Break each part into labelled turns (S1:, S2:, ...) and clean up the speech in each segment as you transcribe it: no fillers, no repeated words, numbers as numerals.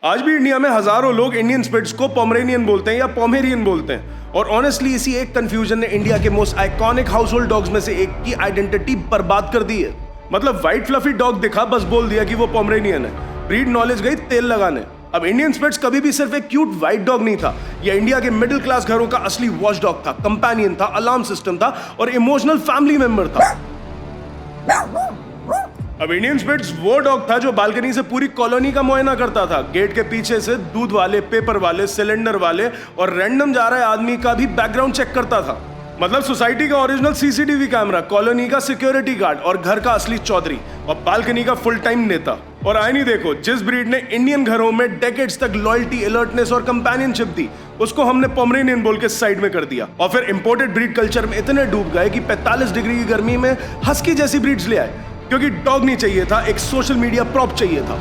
S1: आज भी इंडिया में हजारों लोग इंडियन स्पिट्स को पोमरेनियन बोलते हैं या पोमेरियन बोलते हैं और ऑनेस्टली इसी एक कंफ्यूजन ने इंडिया के most iconic house hold dogs में से एक की आइडेंटिटी बर्बाद कर दी है। मतलब व्हाइट फ्लफी डॉग दिखा बस बोल दिया कि वो पोमरेनियन है। ब्रीड नॉलेज गई तेल लगाने। अब इंडियन स्पिट्स कभी भी सिर्फ एक क्यूट व्हाइट डॉग नहीं था, यह इंडिया के मिडिल क्लास घरों का असली वॉच डॉग था, कंपेनियन था, अलार्म सिस्टम था और इमोशनल फैमिली मेंबर था। अब इंडियन स्पिट्स वो डॉग था जो बालकनी से पूरी कॉलोनी का मुआयना करता था। गेट के पीछे से दूध वाले, पेपर वाले, सिलेंडर वाले और रैंडम जा रहे आदमी का भी बैकग्राउंड चेक करता था। मतलब सोसाइटी का ओरिजिनल सीसीटीवी कैमरा, कॉलोनी का सिक्योरिटी गार्ड और घर का असली चौधरी और बालकनी का फुल टाइम नेता। और आईनी देखो, जिस ब्रीड ने इंडियन घरों में डेकेड्स तक लॉयल्टी, अलर्टनेस और कंपेनियनशिप दी, उसको हमने पोमरेनियन बोल के साइड में कर दिया और फिर इंपोर्टेड ब्रीड कल्चर में इतने डूब गए कि 45 डिग्री की गर्मी में हस्की जैसी ब्रीड्स ले आए, क्योंकि डॉग नहीं चाहिए था, एक सोशल मीडिया प्रॉप चाहिए था।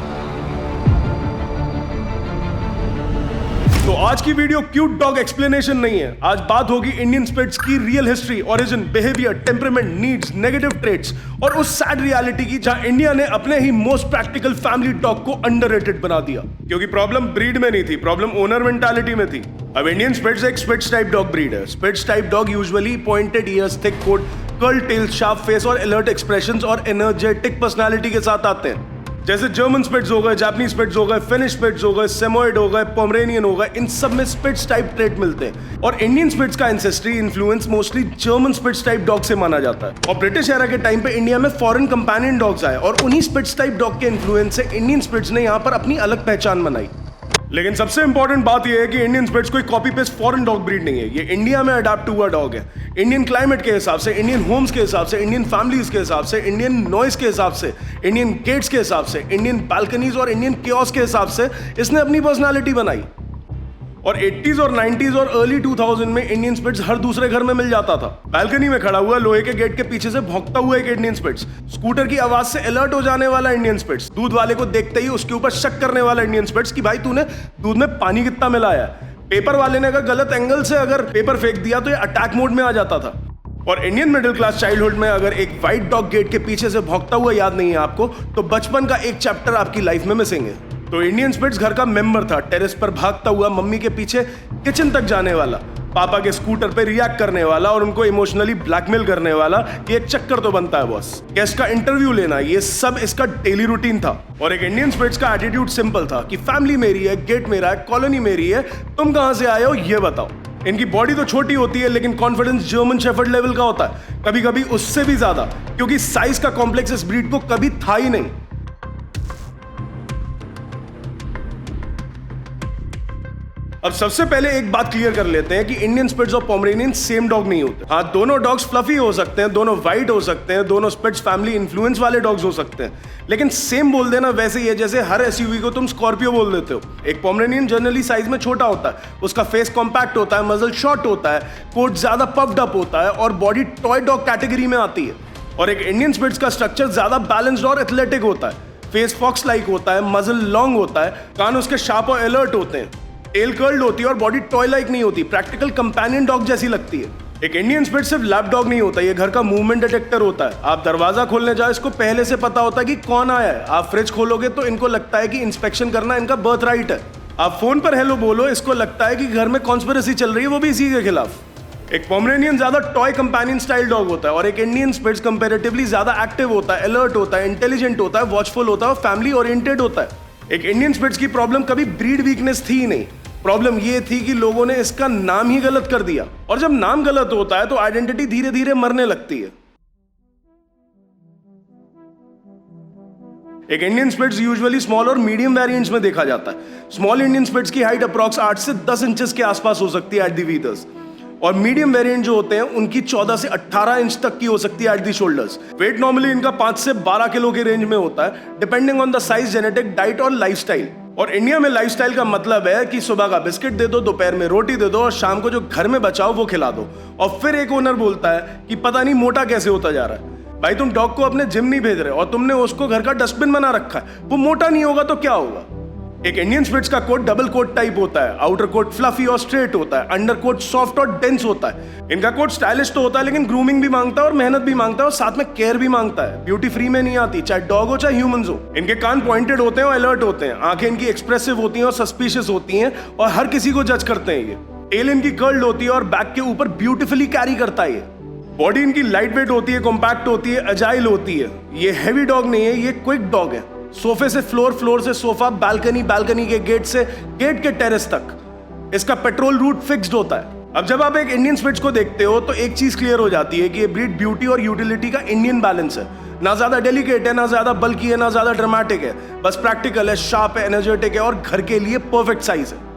S1: तो आज की वीडियो क्यूट डॉग एक्सप्लेनेशन नहीं है। आज बात होगी इंडियन स्पिट्स की real history, origin, behaviour, temperament, needs, negative traits और उस सैड रियलिटी की जहां इंडिया ने अपने ही मोस्ट प्रैक्टिकल फैमिली डॉग को अंडररेटेड बना दिया। क्योंकि प्रॉब्लम ब्रीड में नहीं थी, प्रॉब्लम ओनर मेंटालिटी में थी। अब इंडियन स्पिट्स एक स्पिट्स टाइप डॉग ब्रीड है। Spitz type dog usually pointed ears, thick coat, curl tail, sharp face और अलर्ट एक्सप्रेशंस और एनर्जेटिक पर्सनालिटी के साथ आते हैं। जैसे जर्मन स्पिट्स हो गए, जापानीज स्पिट्स हो गए, फिनिश स्पिट्स हो गए, सेमोयड हो गए, पोमरेनियन हो गए, इन सब में स्पिट्स टाइप ट्रेट मिलते हैं। और इंडियन स्पिट्स का ancestry influence mostly German spitz type dog से माना जाता है। और ब्रिटिश एरा के टाइम पे इंडिया में फॉरेन कंपेनियन डॉग्स आए और उन्हीं स्पिट्स टाइप डॉग के इन्फ्लुएंस से इंडियन स्पिट्स ने यहाँ पर अपनी अलग पहचान बनाई। लेकिन सबसे इंपॉर्टेंट बात यह है कि इंडियन स्पिट्स कोई copy paste foreign dog breed नहीं है। ये इंडिया में अडॉप्ट हुआ डॉग है। इंडियन क्लाइमेट के हिसाब से, इंडियन होम्स के हिसाब से, इंडियन फैमिलीज के हिसाब से, इंडियन नॉइस के हिसाब से, इंडियन गेट्स के हिसाब से, इंडियन बालकनीज और इंडियन कियोस्क के हिसाब से इसने अपनी पर्सनालिटी बनाई। और 80s और 90s और अर्ली 2000 में इंडियन स्पिट्स हर दूसरे घर में मिल जाता था। बालकनी में खड़ा हुआ, लोहे के गेट के पीछे से भौंकता हुआ एक इंडियन स्पिट्स, स्कूटर की आवाज से अलर्ट हो जाने वाला इंडियन स्पिट्स, दूध वाले को देखते ही उसके ऊपर शक करने वाला इंडियन स्पिट्स कि भाई तूने दूध में पानी कितना मिलाया है। पेपर वाले ने अगर गलत एंगल से अगर पेपर फेंक दिया तो ये अटैक मोड में आ जाता था। और इंडियन मिडिल क्लास चाइल्डहुड में अगर एक व्हाइट डॉग गेट के पीछे से भौंकता हुआ याद नहीं है आपको, तो बचपन का एक चैप्टर आपकी लाइफ में मिसिंग है। तो इंडियन स्पिट्स घर का मेंबर था, टेरेस पर भागता हुआ, मम्मी के पीछे किचन तक जाने वाला, पापा के स्कूटर पे रिएक्ट करने वाला और उनको इमोशनली ब्लैकमेल करने वाला कि एक चक्कर तो बनता है बॉस, गेस्ट का इंटरव्यू लेना, ये सब इसका डेली रूटीन था। और एक इंडियन स्पिट्स का एटीट्यूड सिंपल था कि फैमिली मेरी है, गेट मेरा है, कॉलोनी मेरी है, तुम कहां से आए हो ये बताओ। इनकी बॉडी तो छोटी होती है लेकिन कॉन्फिडेंस जर्मन शेफर्ड लेवल का होता है, कभी कभी उससे भी ज्यादा, क्योंकि साइज का कॉम्प्लेक्स इस ब्रीड को कभी था ही नहीं। अब सबसे पहले एक बात क्लियर कर लेते हैं कि इंडियन स्पिट्स और पोमरेनियन सेम डॉग नहीं होते। हाँ, दोनों डॉग्स फ्लफी हो सकते हैं, दोनों व्हाइट हो सकते हैं, दोनों स्पिट्स फैमिली इन्फ्लुएंस वाले डॉग्स हो सकते हैं, लेकिन सेम बोल देना वैसे ही है जैसे हर एसयूवी को तुम स्कॉर्पियो बोल देते हो। एक पोमरेनियन जनरली साइज में छोटा होता है, उसका फेस कॉम्पैक्ट होता है, मजल शॉर्ट होता है, कोट ज्यादा पफ्ड अप होता है और बॉडी टॉय डॉग कैटेगरी में आती है। और एक इंडियन स्पिट्स का स्ट्रक्चर ज्यादा बैलेंस्ड और एथलेटिक होता है, फेस फॉक्स लाइक होता है, मजल लॉन्ग होता है, कान उसके शार्प और अलर्ट होते हैं, टेल कर्ल्ड होती है और बॉडी टॉय लाइक नहीं होती, प्रैक्टिकल कंपेनियन डॉग जैसी लगती है। एक इंडियन स्पिट्स सिर्फ लैप डॉग नहीं होता, ये घर का मूवमेंट डिटेक्टर होता है। आप दरवाजा खोलने जाओ, इसको पहले से पता होता है कि कौन आया है। आप फ्रिज खोलोगे तो इनको लगता है कि इंस्पेक्शन करना इनका बर्थ राइट है। आप फोन पर हेलो बोलो, इसको लगता है कि घर में कॉन्स्पिरेसी चल रही है, वो भी इसी के खिलाफ। एक पोमरेनियन ज्यादा टॉय कंपेनियन स्टाइल डॉग होता है और एक इंडियन स्पिट्स कंपैरेटिवली ज्यादा एक्टिव होता है, अलर्ट होता है, इंटेलिजेंट होता है, वॉचफुल होता है और फैमिली ओरिएंटेड होता है। एक इंडियन स्पिट्स की प्रॉब्लम कभी ब्रीड वीकनेस थी ही नहीं, प्रॉब्लम ये थी कि लोगों ने इसका नाम ही गलत कर दिया। और जब नाम गलत होता है तो आइडेंटिटी धीरे धीरे मरने लगती है। एक इंडियन स्पिट्स यूजुअली स्मॉल और मीडियम वेरिएंट्स में देखा जाता है। स्मॉल इंडियन स्पिट्स की हाइट अप्रॉक्स 8 से 10 इंचेस के आसपास हो सकती है एट द वीथर्स, और मीडियम वेरिएंट जो होते हैं उनकी 14 से 18 इंच तक की हो सकती है at the shoulders. Weight normally इनका 5 से 12 किलो के रेंज में होता है, depending on the size, genetic, diet और लाइफस्टाइल। और इंडिया में लाइफस्टाइल का मतलब है कि सुबह का बिस्किट दे दो, दोपहर में रोटी दे दो और शाम को जो घर में बचाओ वो खिला दो। और फिर एक ओनर बोलता है कि पता नहीं मोटा कैसे होता जा रहा है। भाई तुम डॉग को अपने जिम नहीं भेज रहे और तुमने उसको घर का डस्टबिन बना रखा है, वो मोटा नहीं होगा तो क्या होगा। एक इंडियन स्पिट्स का कोट डबल कोट टाइप होता है। आउटर कोट फ्लफी और स्ट्रेट होता है, अंडर कोट सॉफ्ट और डेंस होता है। इनका कोट स्टाइलिश तो होता है लेकिन ग्रूमिंग भी मांगता है और मेहनत भी मांगता है और साथ में केयर भी मांगता है। ब्यूटी फ्री में नहीं आती, चाहे डॉग हो चाहे ह्यूमंस हो। इनके कान पॉइंटेड होते हैं और अलर्ट होते हैं। आंखें इनकी एक्सप्रेसिव होती हैं और सस्पिशियस होती हैं और हर किसी को जज करते हैं ये। टेल इनकी कर्ल्ड होती है और बैक के ऊपर ब्यूटीफुली कैरी करता है ये। बॉडी इनकी लाइट वेट होती है, कॉम्पैक्ट होती है, अजाइल होती है। ये हैवी डॉग नहीं है, ये क्विक डॉग है। सोफे से फ्लोर, फ्लोर से सोफा, बालकनी, बालकनी के गेट से गेट के टेरेस तक इसका पेट्रोल रूट फिक्स्ड होता है। अब जब आप एक इंडियन स्पिट्स को देखते हो तो एक चीज क्लियर हो जाती है कि ये ब्रीड ब्यूटी और यूटिलिटी का इंडियन बैलेंस है। ना ज्यादा डेलिकेट है, ना ज्यादा बल्कि है, ना ज्यादा ड्रामेटिक है, बस प्रैक्टिकल है, शार्प है, एनर्जेटिक है और घर के लिए परफेक्ट साइज है।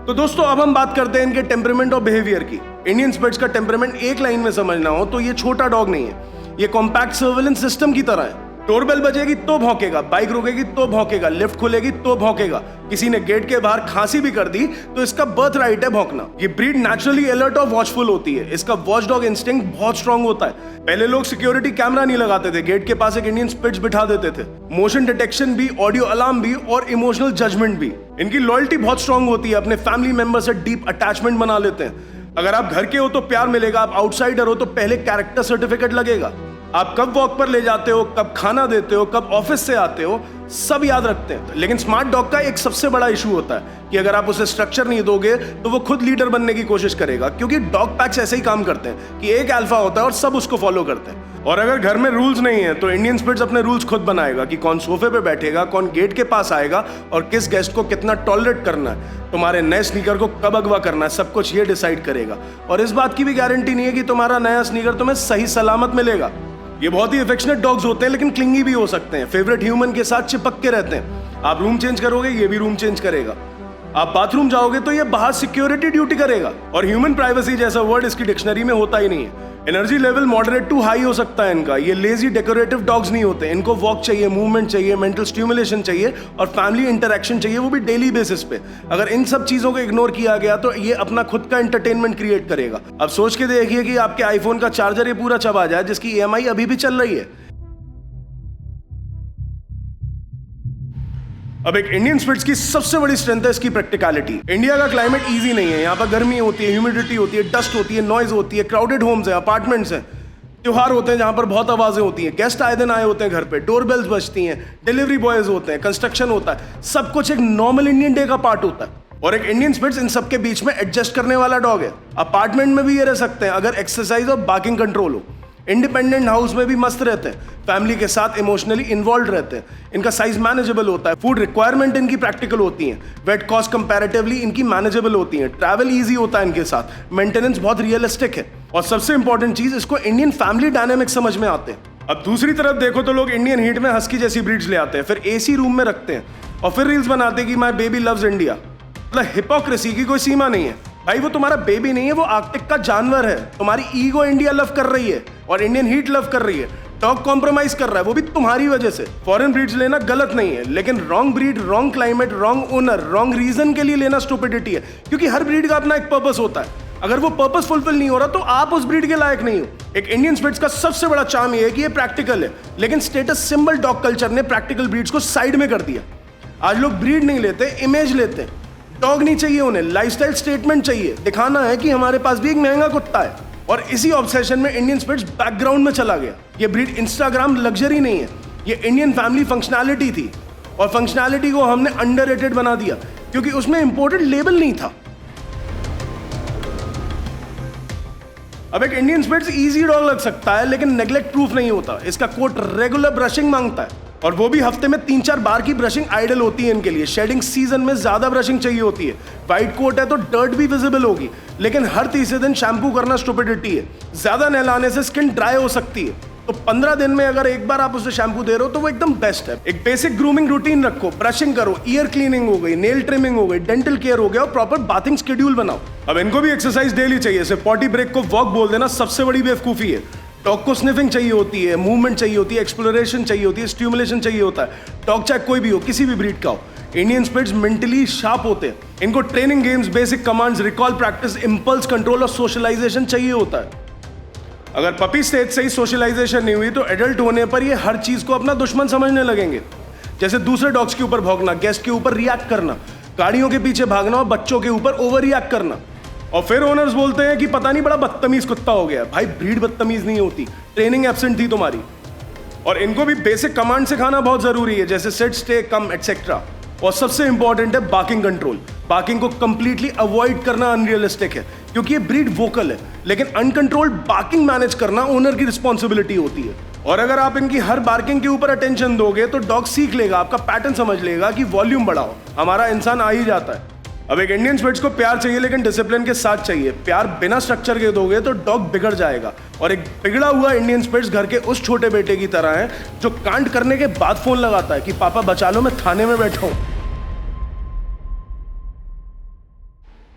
S1: तो दोस्तों अब हम बात करते हैं इनके टेम्परामेंट और बिहेवियर की। इंडियन स्पिट्स का टेम्परामेंट एक लाइन में समझना हो तो ये छोटा डॉग नहीं है, ये कॉम्पैक्ट सर्वेलेंस सिस्टम की तरह है। डोरबेल बजेगी तो भौंकेगा, बाइक रुकेगी तो भौंकेगा, लिफ्ट खुलेगी तो भौंकेगा। किसी ने गेट के बाहर खांसी भी कर दी तो इसका बर्थ राइट है भौंकना। ये ब्रीड नेचुरली अलर्ट और वॉचफुल होती है। इसका वॉच डॉग इंस्टिंक्ट बहुत स्ट्रांग होता है। पहले लोग सिक्योरिटी कैमरा नहीं लगाते थे, गेट के पास एक इंडियन स्पिट्स बिठा देते थे। मोशन डिटेक्शन भी, ऑडियो अलार्म भी और इमोशनल जजमेंट भी। इनकी लॉयल्टी बहुत स्ट्रांग होती है, अपने फैमिली मेंबर से डीप अटैचमेंट बना लेते हैं। अगर आप घर के हो तो प्यार मिलेगा, आप आउटसाइडर हो तो पहले कैरेक्टर सर्टिफिकेट लगेगा। आप कब वॉक पर ले जाते हो, कब खाना देते हो, कब ऑफिस से आते हो, सब याद रखते हैं। लेकिन स्मार्ट डॉग का एक सबसे बड़ा इशू होता है कि अगर आप उसे स्ट्रक्चर नहीं दोगे तो वो खुद लीडर बनने की कोशिश करेगा, क्योंकि डॉग पैक्स ऐसे ही काम करते हैं कि एक अल्फा होता है और सब उसको फॉलो करते हैं। और अगर घर में रूल्स नहीं है तो इंडियन स्पिट्स अपने रूल्स खुद बनाएगा कि कौन सोफे पे बैठेगा, कौन गेट के पास आएगा और किस गेस्ट को कितना टॉलरेट करना है। तुम्हारे नए स्नीकर को कब अगवा करना है, सब कुछ ये डिसाइड करेगा। और इस बात की भी गारंटी नहीं है कि तुम्हारा नया स्नीकर तुम्हें सही सलामत मिलेगा। ये बहुत ही अफेक्शनेट डॉग्स होते हैं लेकिन क्लिंगी भी हो सकते हैं। फेवरेट ह्यूमन के साथ चिपक के रहते हैं। आप रूम चेंज करोगे, ये भी रूम चेंज करेगा। आप बाथरूम जाओगे तो ये बाहर सिक्योरिटी ड्यूटी करेगा। और ह्यूमन प्राइवेसी जैसा वर्ड इसकी डिक्शनरी में होता ही नहीं है। Energy level moderate to high हो सकता है इनका। ये लेजी डेकोरेटिव डॉग्स नहीं होते। इनको वॉक चाहिए, मूवमेंट चाहिए, मेंटल स्टिमुलेशन चाहिए और फैमिली इंटरेक्शन चाहिए, वो भी डेली बेसिस पे। अगर इन सब चीजों को इग्नोर किया गया तो ये अपना खुद का एंटरटेनमेंट क्रिएट करेगा। अब सोच के देखिए कि आपके आईफोन का चार्जर ये पूरा चबा जाए जिसकी EMI अभी भी चल रही है। अब एक इंडियन स्पिट्स की सबसे बड़ी स्ट्रेंथ है इसकी प्रैक्टिकलिटी। इंडिया का क्लाइमेट इजी नहीं है। यहाँ पर गर्मी होती है, ह्यूमिडिटी होती है, डस्ट होती है, नॉइज होती है, क्राउडेड होम्स है, अपार्टमेंट्स हैं, त्योहार होते हैं जहाँ पर बहुत आवाजें होती हैं, गेस्ट आए दिन आए होते हैं घर पे, डोरबेल्स बजती हैं, डिलीवरी बॉयज होते हैं, कंस्ट्रक्शन होता है। सब कुछ एक नॉर्मल इंडियन डे का पार्ट होता है। और एक इंडियन स्पिट्स इन सबके बीच में एडजस्ट करने वाला डॉग है। अपार्टमेंट में भी ये रह सकते हैं अगर एक्सरसाइज और बार्किंग कंट्रोल हो। इंडिपेंडेंट हाउस में भी मस्त रहते हैं, फैमिली के साथ इमोशनली इन्वॉल्व रहते हैं। इनका साइज मैनेजेबल होता है, फूड रिक्वायरमेंट इनकी प्रैक्टिकल होती है, वेट कॉस्ट कंपैरेटिवली इनकी मैनेजेबल होती है, ट्रैवल इजी होता है इनके साथ, मेंटेनेंस बहुत रियलिस्टिक है और सबसे इंपॉर्टेंट चीज, इसको इंडियन फैमिली डायनेमिक समझ में आते हैं। अब दूसरी तरफ देखो तो लोग इंडियन हीट में हस्की जैसी ब्रीड्स ले आते हैं, फिर AC रूम में रखते हैं और फिर रील्स बनाते हैं कि माय बेबी लव्स इंडिया। मतलब हिपोक्रेसी की कोई सीमा नहीं है भाई। वो तुम्हारा बेबी नहीं है, वो आर्कटिक का जानवर है। तुम्हारी ईगो इंडिया लव कर रही है और इंडियन हीट लव कर रही है। डॉग कॉम्प्रोमाइज कर रहा है, वो भी तुम्हारी वजह से। फॉरेन ब्रीड्स लेना गलत नहीं है, लेकिन wrong breed, wrong climate, wrong owner, wrong reason के लिए लेना स्टुपिडिटी है, क्योंकि हर ब्रीड का अपना एक पर्पस होता है। अगर वो पर्पस फुलफिल नहीं हो रहा तो आप उस ब्रीड के लायक नहीं हो। एक इंडियन स्पिट्स का सबसे बड़ा चार्म ये है कि ये प्रैक्टिकल है, लेकिन स्टेटस सिंबल डॉग कल्चर ने प्रैक्टिकल ब्रीड्स को साइड में कर दिया। आज लोग ब्रीड नहीं लेते, इमेज लेते हैं। डॉग नहीं चाहिए उन्हें, लाइफस्टाइल स्टेटमेंट चाहिए, दिखाना है कि हमारे पास भी एक महंगा कुत्ता है। और इसी ऑब्सेशन में इंडियन स्पिट्स बैकग्राउंड में चला गया। ये ब्रीड इंस्टाग्राम लग्जरी नहीं है, ये इंडियन फैमिली फंक्शनैलिटी थी और फंक्शनैलिटी को हमने अंडररेटेड बना दिया क्योंकि उसमें इंपोर्टेड लेबल नहीं था। अब एक इंडियन स्पिट्स इजी डॉग लग सकता है लेकिन नेग्लेक्ट प्रूफ नहीं होता। इसका कोट रेगुलर ब्रशिंग मांगता है और वो भी हफ्ते में 3-4 बार की ब्रशिंग आइडल होती है इनके लिए। शेडिंग सीजन में ज्यादा ब्रशिंग चाहिए होती है। वाइट कोट है तो डर्ट भी विजिबल होगी, लेकिन हर तीसरे दिन शैम्पू करना स्टुपिडिटी है। ज्यादा नहलाने से स्किन ड्राई हो सकती है, तो 15 दिन में अगर एक बार आप उसे शैम्पू दे रहे हो तो वो एकदम बेस्ट है। एक बेसिक ग्रूमिंग रूटीन रखो, ब्रशिंग करो, ईयर क्लीनिंग हो गई, नेल ट्रिमिंग हो गई, डेंटल केयर हो गया और प्रॉपर बाथिंग शेड्यूल बनाओ। अब इनको भी एक्सरसाइज डेली चाहिए। सिर्फ पॉटी ब्रेक को वॉक बोल देना सबसे बड़ी बेवकूफी है। डॉग को स्निफिंग चाहिए होती है, मूवमेंट चाहिए होती है, एक्सप्लोरेशन चाहिए होती है, स्टिमुलेशन चाहिए होता है। डॉग चाहे कोई भी हो, किसी भी ब्रीड का हो। इंडियन स्पिट्स मेंटली शार्प होते हैं। इनको training games, basic commands, recall practice, impulse control और सोशलाइजेशन चाहिए होता है। अगर पपी स्टेज से ही सोशलाइजेशन नहीं हुई तो एडल्ट होने पर ये हर चीज को अपना दुश्मन समझने लगेंगे। जैसे दूसरे डॉग्स के ऊपर भौंकना, गेस्ट के ऊपर रिएक्ट करना, गाड़ियों के पीछे भागना और बच्चों के ऊपर ओवर रिएक्ट करना। और फिर ओनर्स बोलते हैं कि पता नहीं बड़ा बदतमीज कुत्ता हो गया। भाई ब्रीड बदतमीज नहीं होती, ट्रेनिंग एब्सेंट थी तुम्हारी। और इनको भी बेसिक कमांड सिखाना बहुत जरूरी है, जैसे सिट, स्टे, कम एटसेट्रा। और सबसे इंपॉर्टेंट है बार्किंग कंट्रोल। बार्किंग को कंप्लीटली अवॉइड करना अनरियलिस्टिक है, क्योंकि ये ब्रीड वोकल है, लेकिन अनकंट्रोल्ड बार्किंग मैनेज करना ओनर की रिस्पॉन्सिबिलिटी होती है। और अगर आप इनकी हर बार्किंग के ऊपर अटेंशन दोगे तो डॉग सीख लेगा, आपका पैटर्न समझ लेगा कि वॉल्यूम बढ़ाओ, हमारा इंसान आ ही जाता है। अब एक इंडियन स्पिट्स को प्यार चाहिए, लेकिन डिसिप्लिन के साथ चाहिए। प्यार बिना स्ट्रक्चर के दोगे तो डॉग बिगड़ जाएगा। और एक बिगड़ा हुआ इंडियन स्पिट्स घर के उस छोटे बेटे की तरह है जो कांड करने के बाद फोन लगाता है कि पापा बचा लो, मैं थाने में बैठा हूं।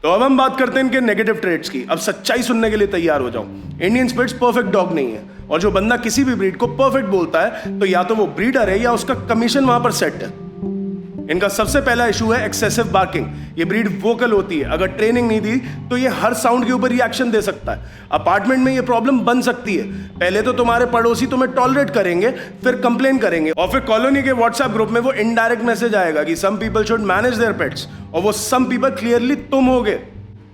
S1: तो अब हम बात करते हैं इनके नेगेटिव ट्रेट्स की। अब सच्चाई सुनने के लिए तैयार हो जाओ। इंडियन स्पिट्स परफेक्ट डॉग नहीं है, और जो बंदा किसी भी ब्रीड को परफेक्ट बोलता है तो या तो वो ब्रीडर है या उसका कमीशन वहां पर सेट है। इनका सबसे पहला इशू है एक्सेसिव बार्किंग। ये ब्रीड वोकल होती है, अगर ट्रेनिंग नहीं दी तो ये हर साउंड के ऊपर रिएक्शन दे सकता है। अपार्टमेंट में ये प्रॉब्लम बन सकती है। पहले तो तुम्हारे पड़ोसी तुम्हें टॉलरेट करेंगे, फिर कंप्लेन करेंगे, और फिर कॉलोनी के व्हाट्सएप ग्रुप में वो इनडायरेक्ट मैसेज आएगा कि some people should manage their pets, और वो सम पीपल क्लियरली तुम होगे।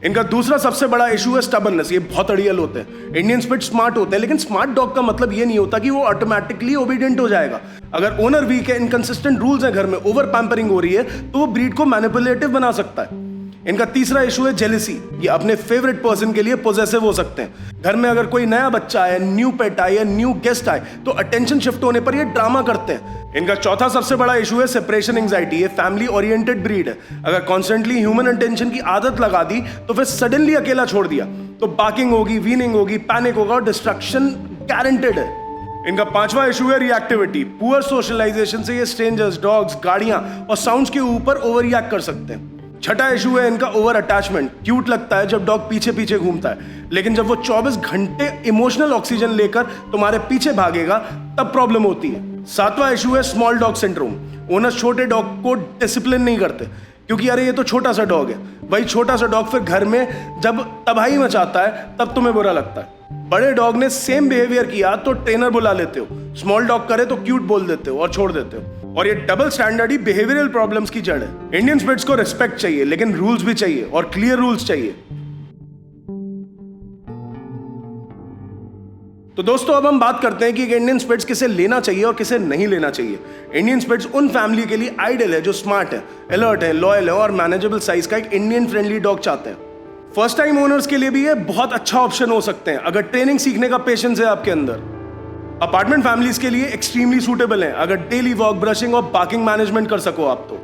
S1: इनका दूसरा सबसे बड़ा इशू है स्टबर्ननेस। ये बहुत अड़ियल होते हैं। इंडियन स्पिट्स स्मार्ट होते हैं, लेकिन स्मार्ट डॉग का मतलब ये नहीं होता कि वो ऑटोमेटिकली ओबीडियंट हो जाएगा। अगर ओनर वीक है, इनकंसिस्टेंट रूल्स हैं घर में, ओवर पैम्परिंग हो रही है, तो वो ब्रीड को मैनिपुलेटिव बना सकता है। इनका तीसरा इशू है जेलसी। ये अपने फेवरेट पर्सन के लिए पोजेसिव हो सकते हैं। घर में अगर कोई नया बच्चा आए, न्यू पेट आए या न्यू गेस्ट आए तो अटेंशन शिफ्ट होने पर ये ड्रामा करते हैं। इनका चौथा सबसे बड़ा इशू है सेपरेशन एंजाइटी। ये फैमिली ओरिएंटेड ब्रीड है। अगर कॉन्स्टेंटली ह्यूमन अटेंशन की आदत लगा दी तो फिर सडनली अकेला छोड़ दिया तो बार्किंग होगी, वीनिंग होगी, पैनिक होगा और डिस्ट्रक्शन गारंटेड है। इनका पांचवा इशू है रिएक्टिविटी। पुअर सोशलाइजेशन से ये स्ट्रेंजर्स, डॉग्स, गाड़ियां और साउंड्स के ऊपर ओवर रिएक्ट कर सकते हैं। छठा इशू है इनका ओवर अटैचमेंट। क्यूट लगता है जब डॉग पीछे पीछे घूमता है, लेकिन जब वो 24 घंटे इमोशनल ऑक्सीजन लेकर तुम्हारे पीछे भागेगा तब प्रॉब्लम होती है। सातवां इशू है स्मॉल डॉग सिंड्रोम। ओनर छोटे डॉग को डिसिप्लिन नहीं करते, क्योंकि अरे ये तो छोटा सा डॉग है। वही छोटा सा डॉग फिर घर में जब तबाही मचाता है तब तुम्हें बुरा लगता है। बड़े डॉग ने सेम बिहेवियर किया तो ट्रेनर बुला लेते हो, स्मॉल डॉग करे तो क्यूट बोल देते हो और छोड़ देते हो। और ये डबल स्टैंडर्ड ही बिहेवियरल प्रॉब्लम्स की जड़ है। इंडियन स्पिट्स को रिस्पेक्ट चाहिए, लेकिन रूल्स भी चाहिए, और क्लियर रूल्स चाहिए। तो दोस्तों अब हम बात करते हैं कि इंडियन स्पिट्स किसे लेना चाहिए और किसे नहीं लेना चाहिए। इंडियन स्पिट्स उन फैमिली के लिए आइडियल है जो स्मार्ट है, अलर्ट है, लॉयल है और मैनेजेबल साइज का एक इंडियन फ्रेंडली डॉग चाहते हैं। फर्स्ट टाइम ओनर्स के लिए भी ये बहुत अच्छा ऑप्शन हो सकते हैं अगर ट्रेनिंग सीखने का पेशेंस है आपके अंदर। अपार्टमेंट फैमिलीज के लिए एक्सट्रीमली सूटेबल है अगर डेली वॉक, ब्रशिंग और बार्किंग मैनेजमेंट कर सको आप तो।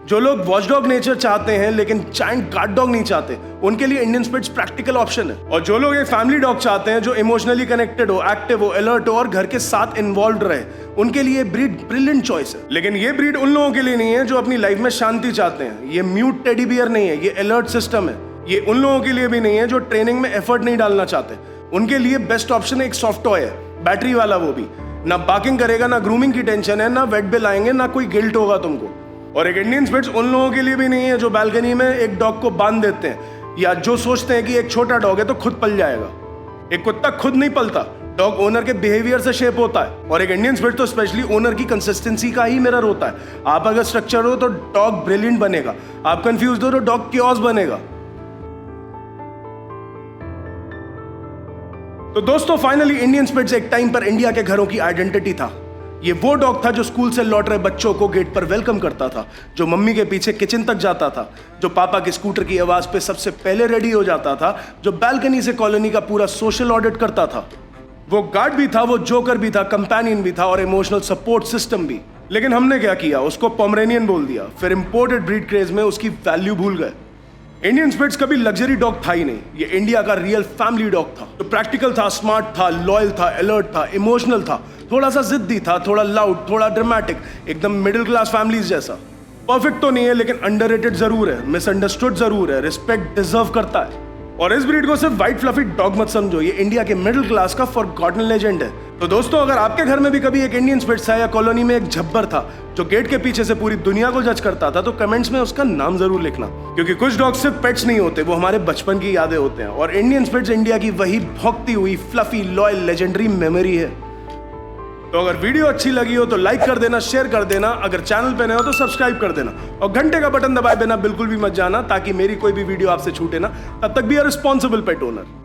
S1: जो लोग वॉचडॉग नेचर चाहते हैं लेकिन जायंट गार्ड डॉग नहीं चाहते, उनके लिए इंडियन स्पिट्स प्रैक्टिकल ऑप्शन है। और जो लोग एक फैमिली डॉग चाहते हैं जो इमोशनली कनेक्टेड हो, एक्टिव हो, अलर्ट हो और घर के साथ इन्वॉल्व रहे, उनके लिए ब्रीड ब्रिलियंट चॉइस है। लेकिन ये ब्रीड उन लोगों के लिए नहीं है जो अपनी लाइफ में शांति चाहते हैं। ये म्यूट टेडी बियर नहीं है, ये अलर्ट सिस्टम है। ये उन लोगों के लिए भी नहीं है जो ट्रेनिंग में एफर्ट नहीं डालना चाहते। उनके लिए बेस्ट ऑप्शन एक सॉफ्ट टॉय है, बैटरी वाला, वो भी ना बार्किंग करेगा, ना ग्रूमिंग की टेंशन है, ना वेट बिल आएंगे, ना कोई गिल्ट होगा तुमको। और एक इंडियन स्पिट्स उन लोगों के लिए भी नहीं है जो बालकनी में एक डॉग को बांध देते हैं या जो सोचते हैं कि एक छोटा डॉग है तो खुद पल जाएगा। एक कुत्ता खुद नहीं पलता, डॉग ओनर के बिहेवियर से शेप होता है। और एक इंडियन स्पिट्स तो स्पेशली ओनर की कंसिस्टेंसी का ही मिरर होता है। आप अगर स्ट्रक्चर हो तो डॉग ब्रिलियंट बनेगा, आप कंफ्यूज हो तो डॉग क्योस बनेगा। तो दोस्तों फाइनली इंडियन स्पिट्स एक टाइम पर इंडिया के घरों की आइडेंटिटी था। ये वो डॉग था जो स्कूल से लौट रहे बच्चों को गेट पर वेलकम करता था, जो मम्मी के पीछे किचन तक जाता था, जो पापा के स्कूटर की आवाज पे सबसे पहले रेडी हो जाता था, जो बालकनी से कॉलोनी का पूरा सोशल ऑडिट करता था। वो गार्ड भी था, वो जोकर भी था, कंपेनियन भी था और इमोशनल सपोर्ट सिस्टम भी। लेकिन हमने क्या किया, उसको पोमरेनियन बोल दिया, फिर इंपोर्टेड ब्रीड क्रेज में उसकी वैल्यू भूल गए। इंडियन स्पिट्स कभी लग्जरी डॉग था ही नहीं, ये इंडिया का रियल फैमिली डॉग था, जो प्रैक्टिकल था, स्मार्ट था, लॉयल था, अलर्ट था, इमोशनल था, थोड़ा सा जिद्दी था, थोड़ा लाउड, थोड़ा ड्रामेटिक, एकदम मिडिल क्लास फैमिलीज जैसा। परफेक्ट तो नहीं है लेकिन अंडररेटेड जरूर है, मिसअंडरस्टूड जरूर है, रिस्पेक्ट डिजर्व करता है। और इस ब्रीड को सिर्फ व्हाइट फ्लफी डॉग मत समझो, ये इंडिया के मिडिल क्लास का फॉरगॉटन लेजेंड है। तो दोस्तों, अगर आपके घर में भी कभी एक इंडियन स्पिट्स था या कॉलोनी में एक झब्बर था जो गेट के पीछे से पूरी दुनिया को जज करता था, तो कमेंट्स में उसका नाम जरूर लिखना, क्योंकि कुछ डॉग सिर्फ पेट्स नहीं होते, वो हमारे बचपन की यादें होते हैं। और इंडियन स्पिट्स इंडिया की वही भौंकती हुई फ्लफी लॉयल लेजेंडरी मेमोरी है। तो अगर वीडियो अच्छी लगी हो तो लाइक कर देना, शेयर कर देना, अगर चैनल पे नए हो तो सब्सक्राइब कर देना और घंटे का बटन दबाए बिना बिल्कुल भी मत जाना, ताकि मेरी कोई भी वीडियो आपसे छूटे ना। तब तक be a responsible pet owner.